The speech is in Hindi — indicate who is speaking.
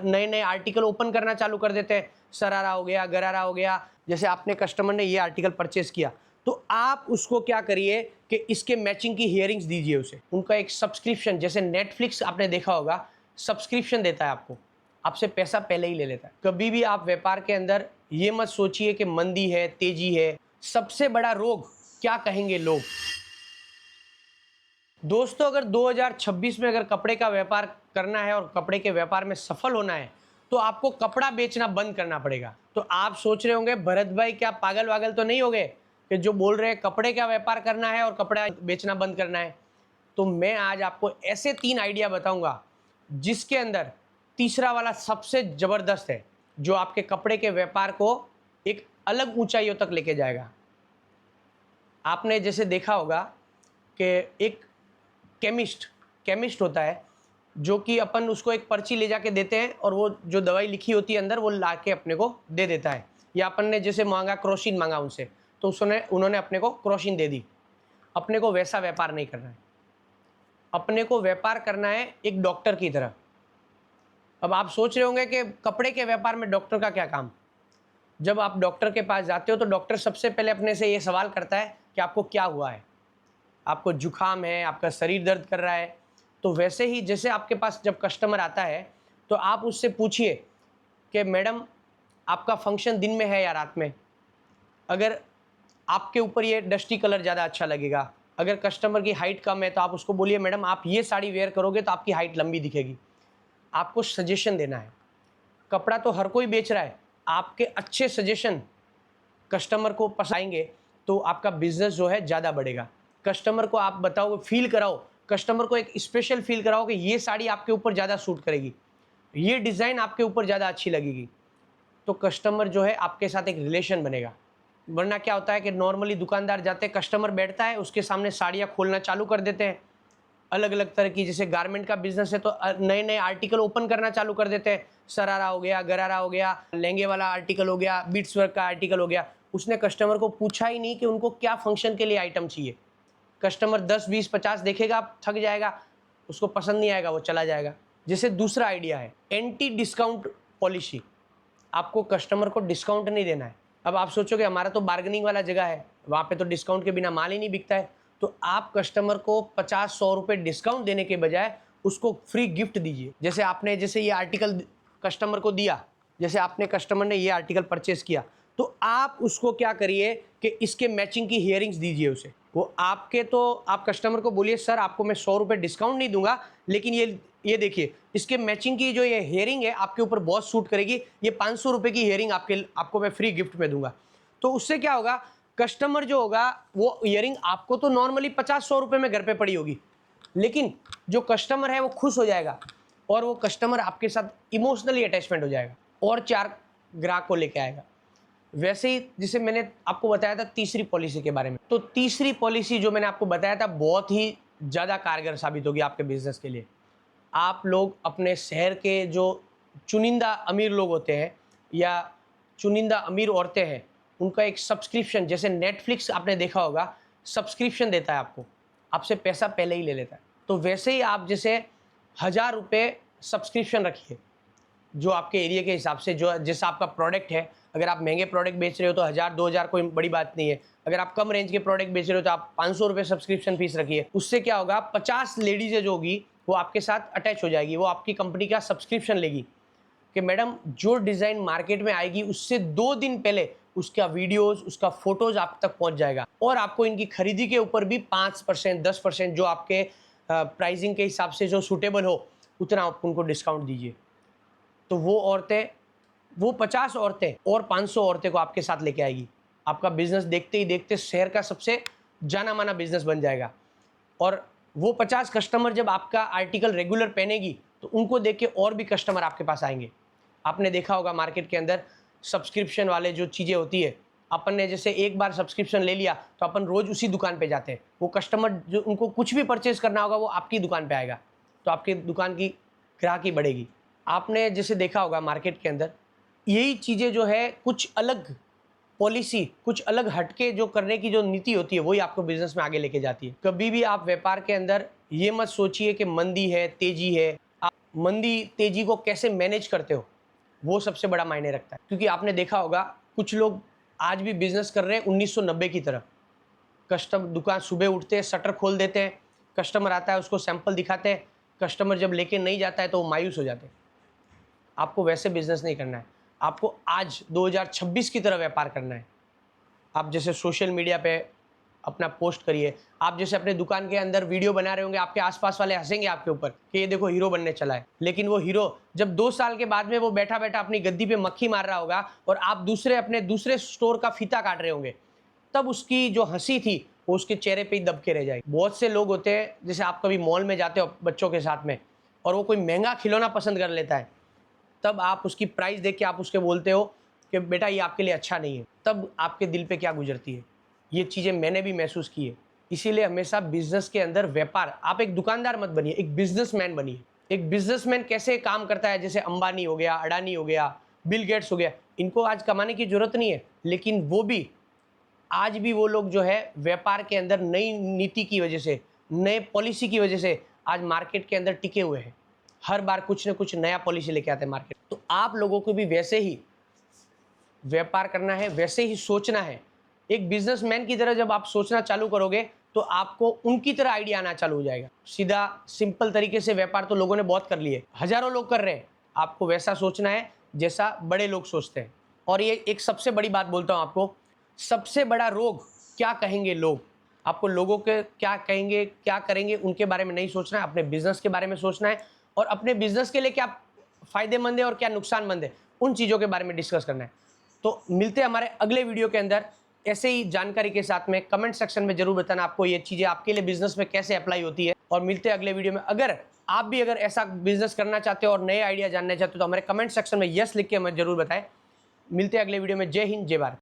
Speaker 1: नए नए आर्टिकल ओपन करना चालू कर देते हैं, शरारा हो गया, गरारा हो गया। जैसे आपने कस्टमर ने ये आर्टिकल परचेस किया तो आप उसको क्या करिए कि इसके मैचिंग की हियरिंग्स दीजिए उसे। उनका एक सब्सक्रिप्शन, जैसे नेटफ्लिक्स आपने देखा होगा, सब्सक्रिप्शन देता है आपको, आपसे पैसा पहले ही ले लेता है। कभी भी आप व्यापार के अंदर ये मत सोचिए कि मंदी है, तेजी है। सबसे बड़ा रोग क्या कहेंगे लोग। दोस्तों, अगर 2026 में अगर कपड़े का व्यापार करना है और कपड़े के व्यापार में सफल होना है तो आपको कपड़ा बेचना बंद करना पड़ेगा। तो आप सोच रहे होंगे भरत भाई क्या पागल वागल तो नहीं हो गए कि जो बोल रहे हैं कपड़े का व्यापार करना है और कपड़ा बेचना बंद करना है। तो मैं आज आपको ऐसे 3 आइडिया बताऊंगा जिसके अंदर तीसरा वाला सबसे जबरदस्त है, जो आपके कपड़े के व्यापार को एक अलग ऊंचाइयों तक लेके जाएगा। आपने जैसे देखा होगा कि एक केमिस्ट होता है जो कि अपन उसको एक पर्ची ले जाके देते हैं और वो जो दवाई लिखी होती है अंदर वो ला के अपने को दे देता है। या अपन ने जैसे मांगा क्रोसिन मांगा उनसे तो उन्होंने अपने को क्रोसिन दे दी। अपने को वैसा व्यापार नहीं करना है, अपने को व्यापार करना है एक डॉक्टर की तरह। अब आप सोच रहे होंगे कि कपड़े के व्यापार में डॉक्टर का क्या काम। जब आप डॉक्टर के पास जाते हो तो डॉक्टर सबसे पहले अपने से ये सवाल करता है कि आपको क्या हुआ है, आपको जुकाम है, आपका शरीर दर्द कर रहा है। तो वैसे ही जैसे आपके पास जब कस्टमर आता है तो आप उससे पूछिए कि मैडम आपका फंक्शन दिन में है या रात में। अगर आपके ऊपर ये डस्टी कलर ज़्यादा अच्छा लगेगा, अगर कस्टमर की हाइट कम है तो आप उसको बोलिए मैडम आप ये साड़ी वेयर करोगे तो आपकी हाइट लंबी दिखेगी। आपको सजेशन देना है। कपड़ा तो हर कोई बेच रहा है, आपके अच्छे सजेशन कस्टमर को पसाएंगे तो आपका बिजनेस जो है ज़्यादा बढ़ेगा। कस्टमर को आप बताओ, फील कराओ, कस्टमर को एक स्पेशल फील कराओ कि ये साड़ी आपके ऊपर ज़्यादा सूट करेगी, ये डिज़ाइन आपके ऊपर ज़्यादा अच्छी लगेगी। तो कस्टमर जो है आपके साथ एक रिलेशन बनेगा। वरना क्या होता है कि नॉर्मली दुकानदार जाते हैं, कस्टमर बैठता है, उसके सामने साड़ियाँ खोलना चालू कर देते हैं अलग अलग तरह की। जैसे गारमेंट का बिजनेस है तो नए नए आर्टिकल ओपन करना चालू कर देते हैं, शरारा हो गया, गरारा हो गया, लहंगे वाला आर्टिकल हो गया, बीट्स वर्क का आर्टिकल हो गया। उसने कस्टमर को पूछा ही नहीं कि उनको क्या फंक्शन के लिए आइटम चाहिए। कस्टमर 10 20 50 देखेगा, थक जाएगा, उसको पसंद नहीं आएगा, वो चला जाएगा। जैसे दूसरा आइडिया है एंटी डिस्काउंट पॉलिसी। आपको कस्टमर को डिस्काउंट नहीं देना है। अब आप सोचोगे हमारा तो बार्गेनिंग वाला जगह है, वहाँ पे तो डिस्काउंट के बिना माल ही नहीं बिकता है। तो आप कस्टमर को 50-100 रुपये डिस्काउंट देने के बजाय उसको फ्री गिफ्ट दीजिए। जैसे ये आर्टिकल कस्टमर को दिया, जैसे आपने कस्टमर ने ये आर्टिकल परचेस किया तो आप उसको क्या करिए कि इसके मैचिंग की हियरिंग्स दीजिए उसे। वो आपके तो आप कस्टमर को बोलिए सर आपको मैं 100 रुपये डिस्काउंट नहीं दूंगा, लेकिन ये देखिए इसके मैचिंग की जो ये हेयरिंग है आपके ऊपर बहुत सूट करेगी, ये 500 रुपये की हेयरिंग आपको मैं फ्री गिफ्ट में दूंगा। तो उससे क्या होगा, कस्टमर जो होगा वो इयरिंग आपको तो नॉर्मली 50-100 रुपये में घर पे पड़ी होगी, लेकिन जो कस्टमर है वो खुश हो जाएगा और वो कस्टमर आपके साथ इमोशनली अटैचमेंट हो जाएगा और 4 ग्राहक को लेके आएगा। वैसे ही जिसे मैंने आपको बताया था तीसरी पॉलिसी के बारे में, तो तीसरी पॉलिसी जो मैंने आपको बताया था बहुत ही ज़्यादा कारगर साबित होगी आपके बिजनेस के लिए। आप लोग अपने शहर के जो चुनिंदा अमीर लोग होते हैं या चुनिंदा अमीर औरतें हैं, उनका एक सब्सक्रिप्शन, जैसे नेटफ्लिक्स आपने देखा होगा, सब्सक्रिप्शन देता है आपको, आपसे पैसा पहले ही ले लेता है। तो वैसे ही आप जैसे 1000 रुपये सब्सक्रिप्शन रखिए, जो आपके एरिया के हिसाब से जो जैसा आपका प्रोडक्ट है। अगर आप महंगे प्रोडक्ट बेच रहे हो तो 1000-2000 कोई बड़ी बात नहीं है। अगर आप कम रेंज के प्रोडक्ट बेच रहे हो तो आप 500 रुपये सब्सक्रिप्शन फीस रखिए। उससे क्या होगा, 50 लेडीज़ें जो होगी वो आपके साथ अटैच हो जाएगी, वो आपकी कंपनी का सब्सक्रिप्शन लेगी कि मैडम जो डिज़ाइन मार्केट में आएगी उससे 2 दिन पहले उसका वीडियोज़, उसका फ़ोटोज़ आप तक पहुँच जाएगा और आपको इनकी खरीदी के ऊपर भी 5% 10% जो आपके प्राइसिंग के हिसाब से जो सूटेबल हो उतना आप उनको डिस्काउंट दीजिए। तो वो औरतें, वो 50 औरतें और 500 औरतें को आपके साथ लेके आएगी। आपका बिजनेस देखते ही देखते शहर का सबसे जाना माना बिजनेस बन जाएगा। और वो 50 कस्टमर जब आपका आर्टिकल रेगुलर पहनेगी तो उनको देख के और भी कस्टमर आपके पास आएंगे। आपने देखा होगा मार्केट के अंदर सब्सक्रिप्शन वाले जो चीज़ें होती है, अपन ने जैसे एक बार सब्सक्रिप्शन ले लिया तो अपन रोज़ उसी दुकान पे जाते हैं। वो कस्टमर जो उनको कुछ भी परचेज़ करना होगा वो आपकी दुकान पे आएगा, तो आपकी दुकान की ग्राहकी बढ़ेगी। आपने जैसे देखा होगा मार्केट के अंदर यही चीज़ें जो है कुछ अलग पॉलिसी, कुछ अलग हटके जो करने की जो नीति होती है वही आपको बिजनेस में आगे लेके जाती है। कभी भी आप व्यापार के अंदर ये मत सोचिए कि मंदी है, तेजी है। आप मंदी तेजी को कैसे मैनेज करते हो, वो सबसे बड़ा मायने रखता है। क्योंकि आपने देखा होगा कुछ लोग आज भी बिजनेस कर रहे हैं 1990 की तरह। दुकान सुबह उठते हैं, शटर खोल देते हैं, कस्टमर आता है उसको सैंपल दिखाते हैं, कस्टमर जब लेके नहीं जाता है तो वो मायूस हो जाते हैं। आपको वैसे बिजनेस नहीं करना है, आपको आज 2026 की तरह व्यापार करना है। आप जैसे सोशल मीडिया पे अपना पोस्ट करिए, आप जैसे अपने दुकान के अंदर वीडियो बना रहे होंगे, आपके आसपास वाले हंसेंगे आपके ऊपर कि ये देखो हीरो बनने चला है। लेकिन वो हीरो जब 2 साल के बाद में वो बैठा बैठा अपनी गद्दी पे मक्खी मार रहा होगा और आप अपने दूसरे स्टोर का फीता काट रहे होंगे, तब उसकी जो हंसी थी वो उसके चेहरे पे ही दब के रह जाएगी। बहुत से लोग होते हैं, जैसे आप कभी मॉल में जाते हो बच्चों के साथ में और वो कोई महंगा खिलौना पसंद कर लेता है, तब आप उसकी प्राइस देख के आप उसके बोलते हो कि बेटा ये आपके लिए अच्छा नहीं है, तब आपके दिल पे क्या गुजरती है। ये चीज़ें मैंने भी महसूस की है। इसीलिए हमेशा बिजनेस के अंदर व्यापार, आप एक दुकानदार मत बनिए, एक बिजनेसमैन बनिए। एक बिजनेसमैन कैसे काम करता है, जैसे अंबानी हो गया, अडानी हो गया, बिल गेट्स हो गया, इनको आज कमाने की जरूरत नहीं है, लेकिन वो भी आज भी वो लोग जो है व्यापार के अंदर नई नीति की वजह से, नए पॉलिसी की वजह से आज मार्केट के अंदर टिके हुए हैं। हर बार कुछ न कुछ नया पॉलिसी लेके आते हैं मार्केट। तो आप लोगों को भी वैसे ही व्यापार करना है, वैसे ही सोचना है। एक बिजनेसमैन की तरह जब आप सोचना चालू करोगे तो आपको उनकी तरह आइडिया आना चालू हो जाएगा। सीधा सिंपल तरीके से व्यापार तो लोगों ने बहुत कर लिए, हजारों लोग कर रहे हैं। आपको वैसा सोचना है जैसा बड़े लोग सोचते हैं। और ये एक सबसे बड़ी बात बोलता हूँ आपको, सबसे बड़ा रोग क्या कहेंगे लोग, आपको लोगों के क्या कहेंगे, क्या करेंगे, उनके बारे में नहीं सोचना है, अपने बिजनेस के बारे में सोचना है और अपने बिजनेस के लिए क्या फायदेमंद है और क्या नुकसानमंद है, उन चीज़ों के बारे में डिस्कस करना है। तो मिलते हैं हमारे अगले वीडियो के अंदर ऐसे ही जानकारी के साथ में। कमेंट सेक्शन में जरूर बताना आपको ये चीज़ें आपके लिए बिजनेस में कैसे अप्लाई होती है। और मिलते हैं अगले वीडियो में। अगर आप भी ऐसा बिजनेस करना चाहते हो और नए आइडिया जानना चाहते हो तो हमारे कमेंट सेक्शन में यस लिख के हमें जरूर बताएं। मिलते हैं अगले वीडियो में। जय हिंद, जय भारत।